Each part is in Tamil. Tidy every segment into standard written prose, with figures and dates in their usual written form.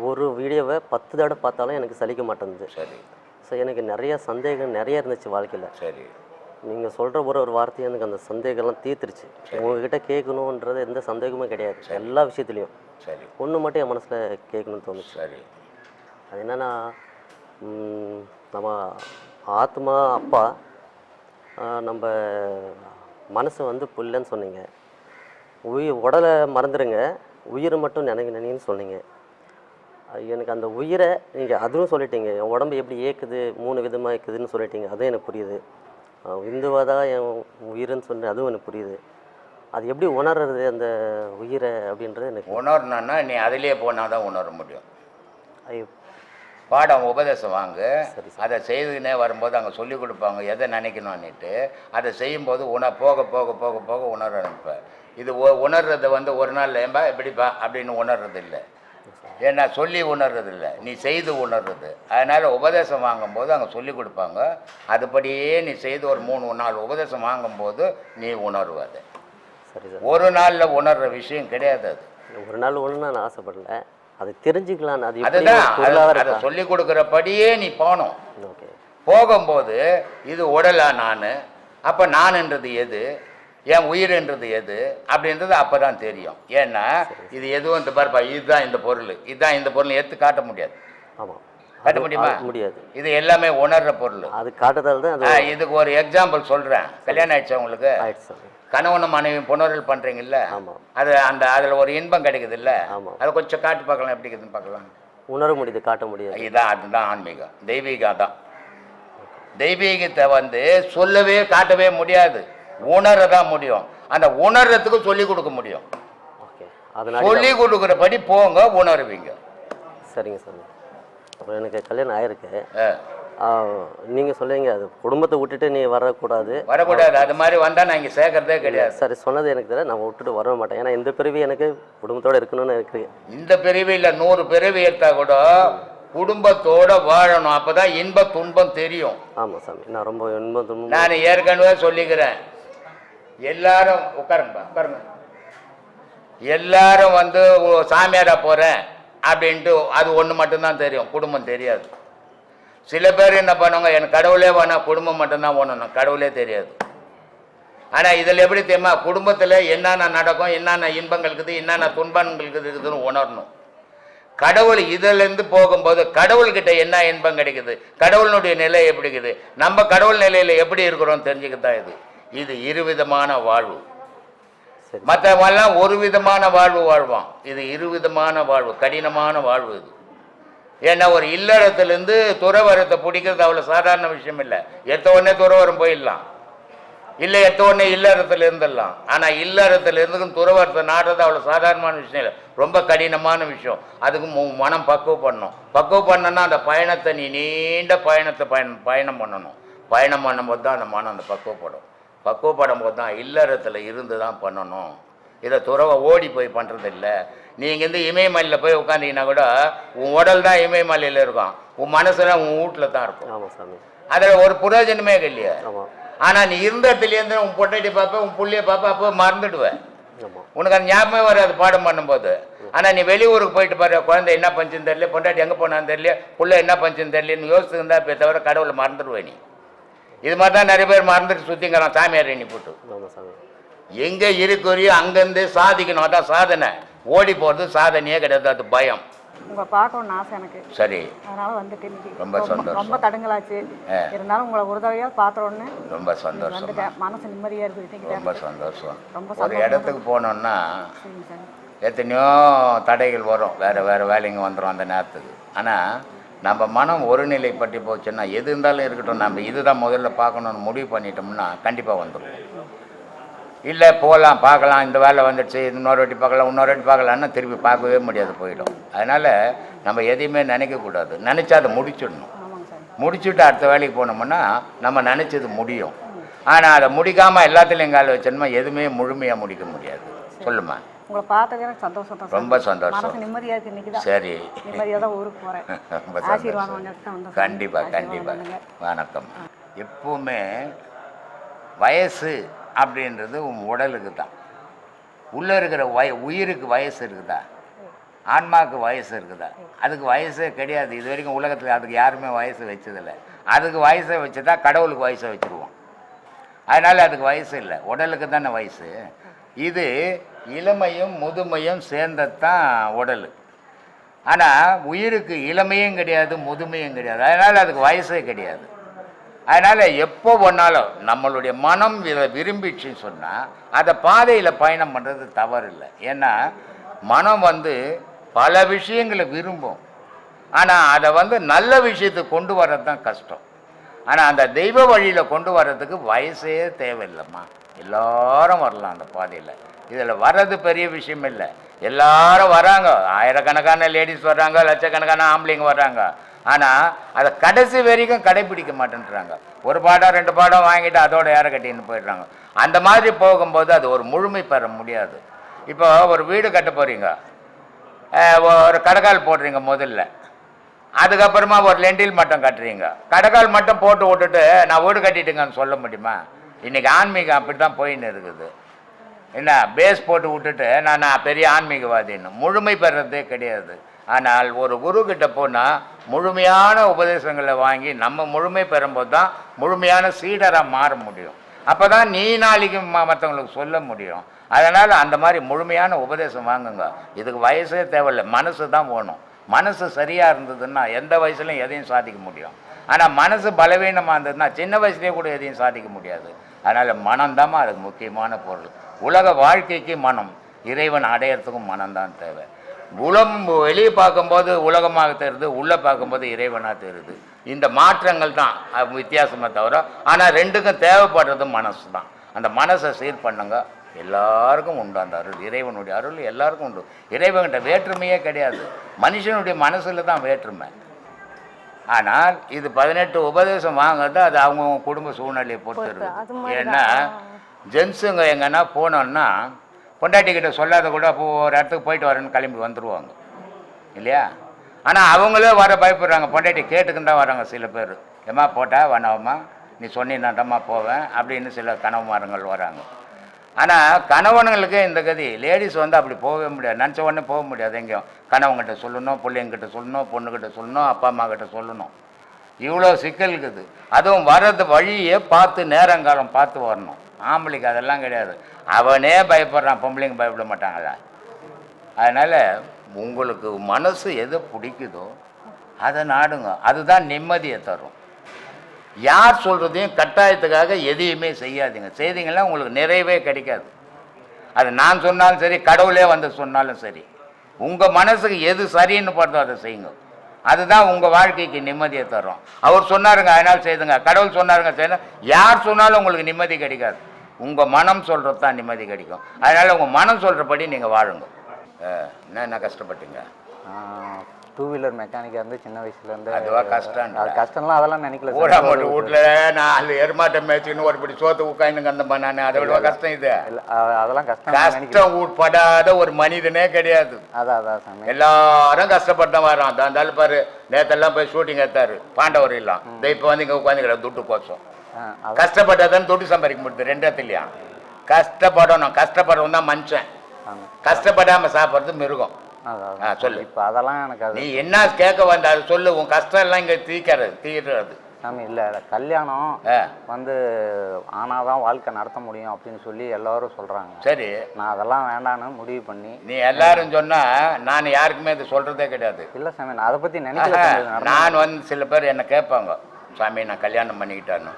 ஒரு வீடியோவை 10 தடவை பார்த்தாலும் எனக்கு சலிக்க மாட்டேங்குது. சரி. ஸோ எனக்கு நிறைய சந்தேகம் நிறைய இருந்துச்சு வாழ்க்கையில். சரி. நீங்கள் சொல்கிற ஒரு வார்த்தையும் எனக்கு அந்த சந்தேகம்லாம் தீர்த்துருச்சு. உங்ககிட்ட கேட்கணுன்றது எந்த சந்தேகமும் கிடையாது எல்லா விஷயத்துலையும். சரி. ஒன்று மட்டும் என் மனசில் கேட்கணும்னு தோணுச்சு. சரி. அது என்னென்னா, நம்ம ஆத்மா அப்பா, நம்ம மனசு வந்து புல்லன்னு சொன்னீங்க. உடலை மறந்துடுங்க, உயிரை மட்டும் நினைன்னு சொன்னீங்க. எனக்கு அந்த உயிரை நீங்கள் அதுவும் சொல்லிட்டீங்க. என் உடம்பு எப்படி ஏற்குது 3 விதமாக ஏற்குதுன்னு சொல்லிட்டீங்க. அதுவும் எனக்கு புரியுது. இந்துவாக தான் என் உயிர்னு சொன்னேன், அதுவும் எனக்கு புரியுது. அது எப்படி உணர்றது அந்த உயிரை அப்படின்றது எனக்கு உணரணுன்னா நீ அதிலே போனால் தான் உணர முடியும். ஐயோ, பாடம் உபதேசம் வாங்க, சரி. அதை செய்துனே வரும்போது அங்கே சொல்லிக் கொடுப்பாங்க எதை நினைக்கணும்னுட்டு. அதை செய்யும்போது போக போக போக போக உணர ஆரம்பிப்பேன். இது உணர்றது வந்து ஒரு நாள் ஏம்பா எப்படிப்பா அப்படின்னு உணர்றது இல்லை. ஏன்னா சொல்லி உணர்றது இல்லை, நீ செய்து உணர்றது. அதனால் உபதேசம் வாங்கும்போது அங்கே சொல்லிக் கொடுப்பாங்க. அதுபடியே நீ செய்து ஒரு 3 நாள் உபதேசம் வாங்கும்போது நீ உணர்வது. சரி சார். ஒரு நாளில் உணர்ற விஷயம் கிடையாது. அது ஒரு நாள் ஒன்று நான் ஆசைப்படல, அது தெரிஞ்சுக்கலாம். அதுதான் அதை சொல்லிக் கொடுக்குறபடியே நீ போகணும். ஓகே. போகும்போது இது உடலா நான், அப்போ நான்ன்றது எது, என் உயிர்ன்றது எது அப்படின்றது அப்போ தான் தெரியும். ஏன்னா இது எதுவும் இந்த பாருப்பா, இதுதான் இந்த பொருள், இதுதான் இந்த பொருள் எடுத்து காட்ட முடியாது. ஆமாம், காட்ட முடியுமா? முடியாது. இது எல்லாமே உணர்ற பொருள். அது காட்டுறதால தான். இதுக்கு ஒரு எக்ஸாம்பிள் சொல்கிறேன். கல்யாணம் ஆயிடுச்சு உங்களுக்கு, ஆயிடுச்சு. கணவனும் மனைவி புணர்தல் பண்ணுறீங்கல்ல, அது அதில் ஒரு இன்பம் கிடைக்குது இல்லை, அதை கொஞ்சம் காட்டு பார்க்கலாம், எப்படி இருக்குதுன்னு பார்க்கலாம். உணர முடியுது, காட்ட முடியாது. அதுதான் ஆன்மீகம், தெய்வீகம் தான். தெய்வீகத்தை வந்து சொல்லவே காட்டவே முடியாது, உணரதான் முடியும். அந்த உணர்றதுக்கு சொல்லி கொடுக்க முடியும். சொல்லி கொடுக்குறபடி போங்க, உணர்வீங்க. சரிங்க சார். அப்புறம் எனக்கு கல்யாணம் ஆயிருக்கு. நீங்கள் சொல்லுவீங்க அது குடும்பத்தை விட்டுட்டு நீ வரக்கூடாது. அது மாதிரி வந்தால் நான் இங்கே சேர்க்கறதே கிடையாது. சரி, சொன்னது எனக்கு தெரியல, நான் விட்டுட்டு வர மாட்டேன். ஏன்னா இந்த பிறவி எனக்கு குடும்பத்தோடு இருக்கணும்னு இருக்கு. இந்த பிறவி இல்லை, 100 பிறவி எடுத்தா கூட குடும்பத்தோட வாழணும். அப்பதான் இன்ப துன்பம் தெரியும். ஆமாம் சாமி, நான் ரொம்ப இன்ப துன்பம். நான் ஏற்கனவே சொல்லிக்கிறேன். எல்லாரும் உட்காருங்க. எல்லாரும் வந்து சாமியாரா போறேன் அப்படின்ட்டு அது ஒன்று மட்டும்தான் தெரியும், குடும்பம் தெரியாது. சில பேர் என்ன பண்ணுவாங்க, எனக்கு கடவுளே வேணாம், குடும்பம் மட்டும்தான் வேணும், கடவுளே தெரியாது. ஆனால் இதில் எப்படி தெரியுமா, குடும்பத்தில் என்னென்ன நடக்கும், என்னென்ன இன்பங்கள் இருக்குது, என்னென்ன துன்பங்கள் இருக்குதுன்னு உணரணும். கடவுள் இதிலேருந்து போகும்போது கடவுள்கிட்ட என்ன இன்பம் கிடைக்குது, கடவுளுடைய நிலை எப்படி இருக்குது, நம்ம கடவுள் நிலையில் எப்படி இருக்கிறோம் தெரிஞ்சுக்கத்தான் இது இருவிதமான வாழ்வு. மற்றவெல்லாம் ஒரு விதமான வாழ்வு வாழ்வான், இது இருவிதமான வாழ்வு, கடினமான வாழ்வு இது. ஏன்னா ஒரு இல்லறத்திலேருந்து துறவரத்தை பிடிக்கிறது அவ்வளோ சாதாரண விஷயம் இல்லை. எத்த உடனே துறவரம் போயிடலாம், இல்லை எத்த உடனே இல்லறத்தில் இருந்துடலாம். ஆனால் இல்லறத்தில் இருந்து துறவரத்தை நாடுறது அவ்வளோ சாதாரணமான விஷயம் இல்லை, ரொம்ப கடினமான விஷயம். அதுக்கு மனம் பக்குவம் பண்ணணும்னா அந்த பயணத்தை நீ நீண்ட பயணத்தை பயணம் பண்ணணும். பயணம் பண்ணும்போது தான் அந்த மனம் அந்த பக்குவப்படும் போது தான் இல்லறத்தில் இருந்து தான் பண்ணணும். இதை துறவை ஓடி போய் பண்ணுறது இல்லை. நீங்கள் இந்த இமயமலையில் போய் உட்காந்தீங்கன்னா கூட உன் உடல் தான் இமயமலையில் இருக்கும், உன் மனசுலாம் உன் வீட்டில் தான் இருக்கும். அதில் ஒரு பிரயோஜனமே இல்லையா. ஆனால் நீ இருந்த இடத்துலேருந்து உன் பொட்டாட்டி பார்ப்ப, உன் புள்ளியை பார்ப்ப, அப்போ மறந்துடுவேன். உனக்கு அந்த ஞாபகமே வராது பாடம் பண்ணும்போது. ஆனால் நீ வெளியூருக்கு போயிட்டு பாரு, குழந்தை என்ன பஞ்சுன்னு தெரியல, பொண்டாட்டி எங்கே போனான்னு தெரியல, புள்ள என்ன பஞ்சுன்னு தெரியலன்னு யோசிச்சுருந்தா இப்போ தவிர கடவுளை மறந்துடுவேன் நீ. இது மாதிரி தான் நிறைய பேர் மறந்துட்டு சுற்றிங்கிறான் சாமியார் எண்ணி போட்டு. எங்கே இருக்கிறியோ அங்கேருந்து சாதிக்கணும், அதான் சாதனை. ஓடி போகிறது சாதனையே கிடையாது, அது பயம். உங்களை பார்க்கணும்னு ஆசை எனக்கு. சரி, அதனால வந்துட்டு ரொம்ப சந்தோஷம். ரொம்ப தடுங்கலாச்சு, இருந்தாலும் உங்களை ஒரு தடவையாக பார்த்துறோன்னு ரொம்ப சந்தோஷம். வந்துட்டேன், மனசு நிம்மதியாக இருக்குது. ரொம்ப சந்தோஷம். ஒரு இடத்துக்கு போனோம்னா எத்தனையோ தடைகள் வரும், வேறு வேலைங்க வந்துடும் அந்த நேரத்துக்கு. ஆனால் நம்ம மனம் ஒருநிலைப்பட்டு போச்சுன்னா எது இருந்தாலும் இருக்கட்டும், நம்ம இதுதான் முதல்ல பார்க்கணுன்னு முடிவு பண்ணிட்டோம்னா கண்டிப்பாக வந்துடும். இல்லை போகலாம் பார்க்கலாம், இந்த வேலை வந்துடுச்சு, இன்னொரு வாட்டி பார்க்கலாம், இன்னொரு வாட்டி பார்க்கலான்னா திருப்பி பார்க்கவே முடியாது, போயிடும். அதனால் நம்ம எதையுமே நினைக்கக்கூடாது, நினச்சா அதை முடிச்சிடணும். முடிச்சுட்டு அடுத்த வேலைக்கு போனோம்னா நம்ம நினச்சது முடியும். ஆனால் அதை முடிக்காமல் எல்லாத்துலேயும் கால வச்சோம்னா எதுவுமே முழுமையாக முடிக்க முடியாது. சொல்லுமா. உங்களை பார்த்தது எனக்கு சந்தோஷம், ரொம்ப சந்தோஷம், நிம்மதியாக இருக்குது இன்னைக்கு தான். சரி, நிம்மதியாக தான் ஊருக்கு போகிறேன். ரொம்ப சந்தோஷம். கண்டிப்பாக. வணக்கம். எப்பவுமே வயசு அப்படின்றது உன் உடலுக்கு தான், உள்ளே இருக்கிற உயிருக்கு வயசு இருக்குதா, ஆன்மாவுக்கு வயசு இருக்குதா? அதுக்கு வயசே கிடையாது. இது வரைக்கும் உலகத்தில் அதுக்கு யாருமே வயசு வச்சதில்லை. அதுக்கு வயசை வச்சுட்டா கடவுளுக்கு வயசை வச்சுருவோம். அதனால் அதுக்கு வயசு இல்லை, உடலுக்கு தானே வயசு. இது இளமையும் முதுமையும் சேர்ந்தது தான் உடல். ஆனால் உயிருக்கு இளமையும் கிடையாது, முதுமையும் கிடையாது. அதனால் அதுக்கு வயசே கிடையாது. அதனால் எப்போ ஒன்றாலும் நம்மளுடைய மனம் விரும்பிச்சுன்னு சொன்னால் அதை பாதையில் பயணம் பண்ணுறது தவறு இல்லை. ஏன்னா மனம் பல விஷயங்களை விரும்பும். ஆனால் அதை நல்ல விஷயத்துக்கு கொண்டு வர்றது தான் கஷ்டம். ஆனால் அந்த தெய்வ வழியில் கொண்டு வர்றதுக்கு வயசே தேவையில்லைம்மா. எல்லாரும் வரலாம் அந்த பாதையில். இதில் வர்றது பெரிய விஷயம் இல்லை. எல்லாரும் வராங்க, ஆயிரக்கணக்கான லேடிஸ் வர்றாங்க, லட்சக்கணக்கான ஆம்பளைங்க வர்றாங்க. ஆனால் அதை கடைசி வரைக்கும் கடைப்பிடிக்க மாட்டேன்றாங்க. ஒரு பாடம் 2 பாடம் வாங்கிட்டு அதோட ஏற கட்டின்னு போயிடுறாங்க. அந்த மாதிரி போகும்போது அது ஒரு முழுமை பெற முடியாது. இப்போ ஒரு வீடு கட்ட போகிறீங்க, ஒரு கடைக்கால் போடுறீங்க முதல்ல, அதுக்கப்புறமா ஒரு லெண்டில் மட்டும் கட்டுறீங்க. கடைக்கால் மட்டும் போட்டு விட்டுட்டு நான் வீடு கட்டிட்டுங்கன்னு சொல்ல முடியுமா? இன்றைக்கி ஆன்மீகம் அப்படி தான் போயின்னு இருக்குது. என்ன பேஸ் போட்டு விட்டுட்டு நான் பெரிய ஆன்மீகவாதின்னு முழுமை பெறதே கிடையாது. ஆனால் ஒரு குரு கிட்ட போனால் முழுமையான உபதேசங்களை வாங்கி நம்ம முழுமை பெறும்போது தான் முழுமையான சீடராக மாற முடியும். அப்போ தான் நீ நாளைக்கு மற்றவங்களுக்கு சொல்ல முடியும். அதனால் அந்த மாதிரி முழுமையான உபதேசம் வாங்குங்க. இதுக்கு வயசே தேவையில்லை, மனசு தான் வேணும். மனசு சரியாக இருந்ததுன்னா எந்த வயசுலையும் எதையும் சாதிக்க முடியும். ஆனால் மனசு பலவீனமாக இருந்ததுன்னா சின்ன வயசுலேயே கூட எதையும் சாதிக்க முடியாது. அதனால் மனம்தாம்மா அதுக்கு முக்கியமான பொருள். உலக வாழ்க்கைக்கு மனம், இறைவன் அடையிறதுக்கும் மனம்தான் தேவை. வெளியே பார்க்கும்போது உலகமாக தெரியுது, உள்ளே பார்க்கும்போது இறைவனாக தெரியுது. இந்த மாற்றங்கள் தான் வித்தியாசமாக தவிர, ஆனால் ரெண்டுக்கும் தேவைப்படுறது மனசு தான். அந்த மனசை சீர் பண்ணுங்க, எல்லாருக்கும் உண்டு அந்த அருள். இறைவனுடைய அருள் எல்லாருக்கும் உண்டு. இறைவன்கிட்ட வேற்றுமையே கிடையாது, மனுஷனுடைய மனசில் தான் வேற்றுமை. ஆனால் இது 18 உபதேசம் வாங்குறது அது அவங்க குடும்ப சூழ்நிலையை பொறுத்து இருக்குது. ஏன்னா ஜென்ஸுங்க எங்கன்னா போனோன்னா பொண்டாட்டிக்கிட்ட சொல்லாத கூட அப்போ ஒரு இடத்துக்கு போயிட்டு வரேன்னு கிளம்பி வந்துடுவாங்க இல்லையா? ஆனால் அவங்களே வர பயப்படுறாங்க, பொண்டாட்டி கேட்டுக்குன்னு தான் வராங்க. சில பேர் ஏம்மா போட்டா வேணாமா, நீ சொன்னீன்னாட்டம்மா போவேன் அப்படின்னு சில கணவன்மாரங்கள் வராங்க. ஆனால் கணவனுங்களுக்கு இந்த கதி, லேடிஸ் அப்படி போகவே முடியாது, நினச்ச உடனே போக முடியாது. எங்கேயும் கணவன்கிட்ட சொல்லணும், பிள்ளைங்கிட்ட சொல்லணும், பொண்ணுக்கிட்ட சொல்லணும், அப்பா அம்மா கிட்ட சொல்லணும். இவ்வளோ சிக்கல் இருக்குது. அதுவும் வர்றது வழியே பார்த்து நேரங்காலம் பார்த்து வரணும். ஆம்பளைக்கு அதெல்லாம் கிடையாது, அவனே பயப்படுறான், பொம்பளைங்க பயப்பட மாட்டாங்களா? அதனால் உங்களுக்கு மனசு எது பிடிக்குதோ அதை நாடுங்க, அதுதான் நிம்மதியை தரும். யார் சொல்கிறதையும் கட்டாயத்துக்காக எதையுமே செய்யாதீங்க. செய்தீங்கன்னா உங்களுக்கு நிறைவே கிடைக்காது. அது நான் சொன்னாலும் சரி, கடவுளே சொன்னாலும் சரி, உங்கள் மனசுக்கு எது சரின்னு பார்த்தோ அதை செய்யுங்க. அதுதான் உங்கள் வாழ்க்கைக்கு நிம்மதியை தரும். அவர் சொன்னாருங்க அதனால் செய்துங்க, கடவுள் சொன்னாருங்க செய்யணும், யார் சொன்னாலும் உங்களுக்கு நிம்மதி கிடைக்காது. உங்கள் மனம் சொல்கிறது தான் நிம்மதி கிடைக்கும். அதனால் உங்கள் மனம் சொல்கிறபடி நீங்கள் வாழுங்க. என்ன கஷ்டப்பட்டீங்க? 2 வீலர் மெக்கானிக்காக இருந்து சின்ன வயசுலேருந்து. அதுவா கஷ்டம்? அது கஷ்டம்லாம் அதெல்லாம் நினைக்கல. ஊரா மட்டும் வீட்டில் 4 எருமாட்டை மேய்ச்சின்னு ஒருபடி சோத்து உட்காந்துங்க அந்த நான் அதை விட கஷ்டம் இது. அதெல்லாம் கஷ்டம் உட்படாத ஒரு மனிதனே கிடையாது. அதான் சாமி, எல்லாரும் கஷ்டப்பட்டு வரோம். அந்த பாரு நேத்தெல்லாம் போய் ஷூட்டிங் எடுத்தாரு பாண்டவர் எல்லாம். இப்போ இங்கே உட்காந்துக்கிற துட்டு கோசம் கஷ்டப்பட்டாதான் துட்டு சம்பாதிக்க முடியுது. 2 இடத்துலையா கஷ்டப்படணும். கஷ்டப்படுறவன் தான் மனுஷன், கஷ்டப்படாமல் சாப்பிட்றது மிருகம். சொல்லு. இப்போ அதெல்லாம் எனக்கு நீ என்ன கேட்க வந்த அது சொல்லு. உன் கஷ்டம் எல்லாம் இங்கே தீர்றது சாமி. இல்லை கல்யாணம் ஆனாதான் வாழ்க்கை நடத்த முடியும் அப்படின்னு சொல்லி எல்லாரும் சொல்கிறாங்க. சரி, நான் அதெல்லாம் வேண்டான்னு முடிவு பண்ணி. நீ எல்லாரும் சொன்னால் நான் யாருக்குமே இது சொல்கிறதே கிடையாது. இல்லை சாமி, நான் அதை பற்றி நினைக்கல. நான் சில பேர் என்னை கேட்பாங்க, சாமி நான் கல்யாணம் பண்ணிக்கிட்டான்னு.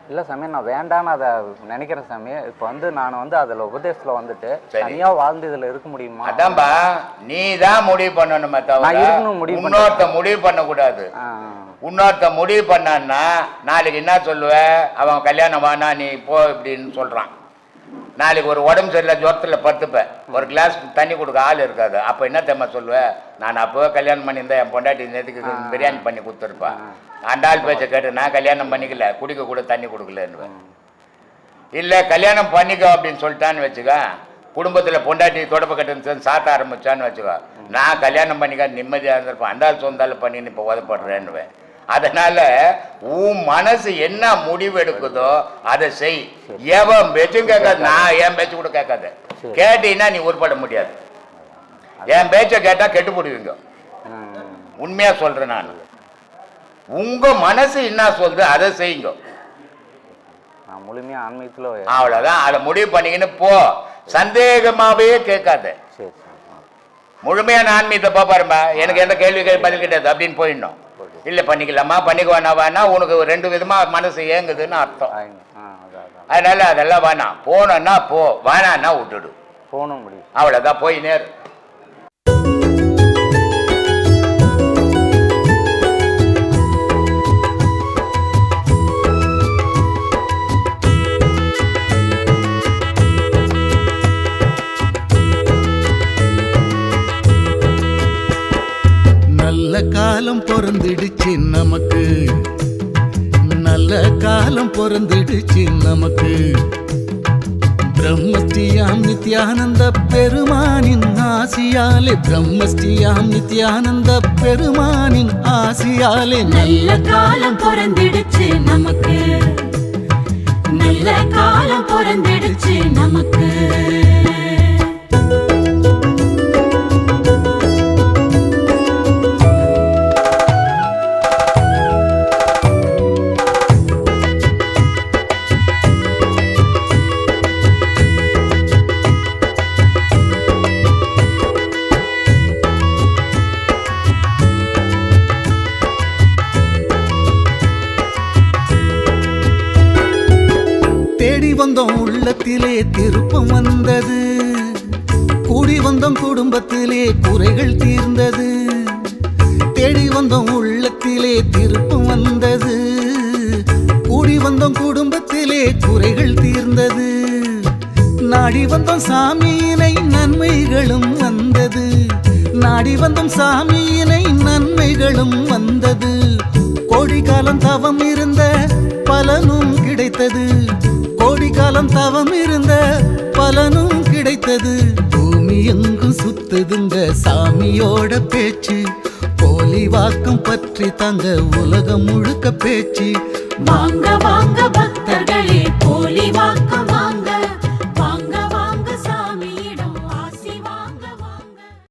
இல்லை சாமி, நான் வேண்டான்னு அதை நினைக்கிறேன் சாமி. இப்போ நான் அதில் உபதேசத்தில் தனியாக வாழ்ந்து இதில் இருக்க முடியுமா? அதான்பா, நீ தான் முடிவு பண்ணணுமே தவிர இன்னொருத்த முடிவு பண்ணக்கூடாது. இன்னொருத்த முடிவு பண்ணான்னா நாளைக்கு என்ன சொல்லுவ, அவன் கல்யாணம் வானா நீ போ இப்படின்னு சொல்கிறான். நாளைக்கு ஒரு உடம்பு சரியில்லை ஜுரத்தில் படுத்துப்பேன், ஒரு கிளாஸ் தண்ணி கொடுக்க ஆள் இருக்காது. அப்போ என்ன தெரியுமா சொல்லுவேன், நான் அப்போவே கல்யாணம் பண்ணியிருந்தேன், என் பொண்டாட்டி நேற்றுக்கு பிரியாணி பண்ணி கொடுத்துருப்பேன். அந்த ஆள் பேச்சை கேட்டு நான் கல்யாணம் பண்ணிக்கல, குடிக்க கூட தண்ணி கொடுக்கலன்னுவேன். இல்லை கல்யாணம் பண்ணிக்கோ அப்படின்னு சொல்லிட்டான்னு வச்சுக்க, குடும்பத்தில் பொண்டாட்டி தொடப்ப கட்டுன்னு சாத்த ஆரம்பிச்சான்னு வச்சுக்கோ, நான் கல்யாணம் பண்ணிக்க நிம்மதியாக இருந்திருப்பேன், அந்த ஆள் சொந்தாலும் பண்ணின்னு இப்போ உதப்படுறேன்னுவேன். அதனால உன் மனசு என்ன முடிவு எடுக்குதோ அதை செய். எவன் பேச்சும் கேட்காது, நான் என் பேச்சு கூட கேட்காது. கேட்டீங்கன்னா நீ உருப்பட முடியாது. என் பேச்சை கேட்டா கெட்டு போடுவீங்க. ம். உண்மையா சொல்றேன் நான். உங்க மனசு என்ன சொல்றது அதை செய்யுங்க. நான் முழுமையா ஆன்மீகத்துல அவ்வளவுதான். அதை முடிவு பண்ணிக்கின்னு போ. சந்தேகமாவே கேட்காத. சரி சரி. முழுமையான ஆன்மீகத்தை பாப்பாருமா, எனக்கு எந்த கேள்வி பதில் கிடையாது அப்படின்னு போயிடணும். இல்லை பண்ணிக்கலாமா பண்ணிக்குவானா உனக்கு 2 விதமா மனசு ஏங்குதுன்னு அர்த்தம். அதனால அதெல்லாம் வேணாம். போனோன்னா போ, வேணான்னா விட்டுடு. போகணும் முடியும். அவ்வளோதான். போய் நேரு. நல்ல காலம் பொறந்துடுச்சு நமக்கு, நல்ல காலம் பொறந்துடுச்சு நமக்கு. பிரம்மஸ்ரீயாம் நித்யானந்த பெருமானின் ஆசியாலே, பிரம்மஸ்ரீயாம் நித்யானந்த பெருமானின் ஆசியாலே நல்ல காலம் பொறந்திடுச்சு நமக்கு, நல்ல காலம் பொறந்திடுச்சு நமக்கு. தேடி வந்தோம் உள்ளத்திலே திருப்பம் வந்தது, கூடி வந்தோம் குடும்பத்திலே குறைகள் தீர்ந்தது. தேடி வந்தோம் உள்ளத்திலே திருப்பம் வந்தது, கூடி வந்தோம் குடும்பத்திலே குறைகள் தீர்ந்தது. நாடி வந்தோம் சாமியினை நன்மைகளும் வந்தது, நாடி வந்தோம் சாமியினை நன்மைகளும் வந்தது. கோடி காலம் தவம் இருந்த பலனும் கிடைத்தது, கோடி காலம் தவம் இருந்த பலனும் கிடைத்தது. பூமி எங்கும் சுத்துதுங்க சாமியோட பேச்சு, போலி வாக்கம் பற்றி தங்க உலகம் முழுக்க பேச்சு. வாங்க வாங்க பக்தர்களே, போலி வாக்கம்